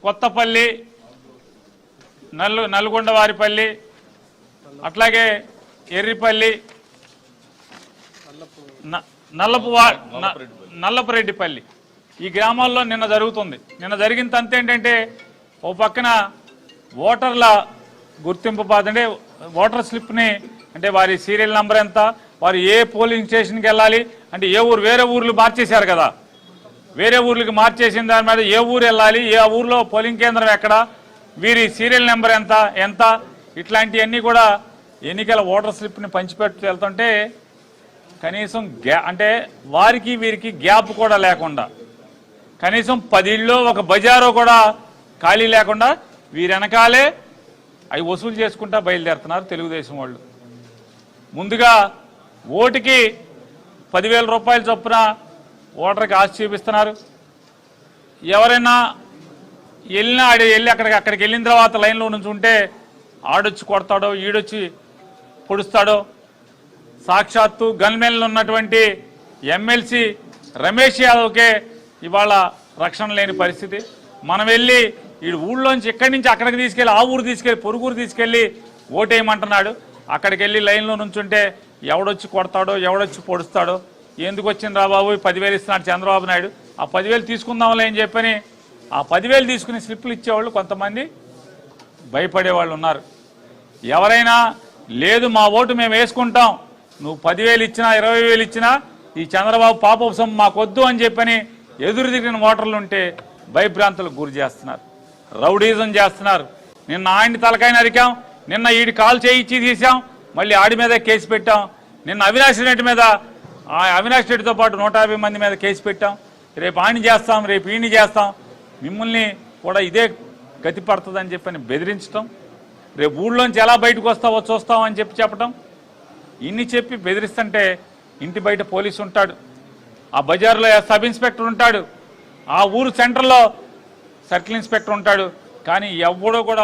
కొత్తపల్లి, నల్గొండవారిపల్లి, అట్లాగే ఎర్రిపల్లి, నల్లపురెడ్డిపల్లి ఈ గ్రామాల్లో నిన్న జరుగుతుంది. నిన్న జరిగిన తంత ఏంటంటే, ఓ పక్కన ఓటర్ల గుర్తింపు అంటే ఓటర్ స్లిప్ని, అంటే వారి సీరియల్ నెంబర్ ఎంత, వారు ఏ పోలింగ్ స్టేషన్కి వెళ్ళాలి, అంటే ఏ ఊరు, వేరే ఊర్లు మార్చేశారు కదా, వేరే ఊర్లకి మార్చేసిన దాని మీద ఏ ఊరు వెళ్ళాలి, ఏ ఊర్లో పోలింగ్ కేంద్రం ఎక్కడ, వీరి సీరియల్ నెంబర్ ఎంత ఇట్లాంటివన్నీ కూడా ఎన్నికల ఓటర్ స్లిప్ని పంచిపెట్టు వెళ్తుంటే కనీసం అంటే వారికి వీరికి గ్యాప్ కూడా లేకుండా, కనీసం 10 ఇళ్ళు ఒక బజారో కూడా ఖాళీ లేకుండా వీరి వెనకాలే అవి వసూలు చేసుకుంటా బయలుదేరుతున్నారు తెలుగుదేశం వాళ్ళు. ముందుగా ఓటుకి 10,000 రూపాయల చొప్పున ఓటర్కి ఆశ చూపిస్తున్నారు. ఎవరైనా వెళ్ళినా వెళ్ళి అక్కడికి వెళ్ళిన తర్వాత లైన్లో నుంచి ఉంటే ఆడొచ్చి కొడతాడో, ఈడొచ్చి పొడుస్తాడో. సాక్షాత్తు గన్మెన్లు ఉన్నటువంటి ఎమ్మెల్సీ రమేష్ యాదవ్కే ఇవాళ రక్షణ లేని పరిస్థితి. మనం వెళ్ళి ఈ ఊళ్ళోంచి ఇక్కడి నుంచి అక్కడికి తీసుకెళ్ళి, ఆ ఊరు తీసుకెళ్ళి, పొరుగురు తీసుకెళ్ళి ఓటేయమంటున్నాడు. అక్కడికి వెళ్ళి లైన్లో నుంచుంటే ఎవడొచ్చి కొడతాడో, ఎవడొచ్చి పొడుస్తాడో. ఎందుకు వచ్చింది రా బాబు, 10,000 ఇస్తున్నాడు చంద్రబాబు నాయుడు, ఆ 10,000 తీసుకుందాంలే అని చెప్పని ఆ 10,000 తీసుకుని స్లిప్పులు ఇచ్చేవాళ్ళు కొంతమంది భయపడేవాళ్ళు ఉన్నారు. ఎవరైనా లేదు మా ఓటు మేము వేసుకుంటాం, నువ్వు 10,000 ఇచ్చినా 20,000 ఇచ్చినా ఈ చంద్రబాబు పాపం మాకొద్దు అని చెప్పని ఎదురు తిరిగిన ఓటర్లు ఉంటే భయభ్రాంతులకు గురి చేస్తున్నారు, రౌడీజం చేస్తున్నారు. నిన్న ఆయన్ని తలకాయ నరికాం, నిన్న ఈడి కాల్ చేయించి తీసాం, మళ్ళీ ఆడి మీద కేసు పెట్టాం. నిన్న అవినాష్ రెడ్డి మీద, అవినాష్ రెడ్డితో పాటు 150 మంది మీద కేసు పెట్టాం. రేపు ఆయన్ని చేస్తాం, రేపు ఈయన్ని చేస్తాం, మిమ్మల్ని కూడా ఇదే గతి పడుతుందని చెప్పని బెదిరించడం, రేపు ఊళ్ళోంచి ఎలా బయటకు వస్తావో చూస్తామని చెప్పటం, ఇన్ని చెప్పి బెదిరిస్తుంటే ఇంటి బయట పోలీసు ఉంటాడు, ఆ బజార్లో సబ్ ఇన్స్పెక్టర్ ఉంటాడు, ఆ ఊరు సెంటర్లో సర్కిల్ ఇన్స్పెక్టర్ ఉంటాడు, కానీ ఎవడో కూడా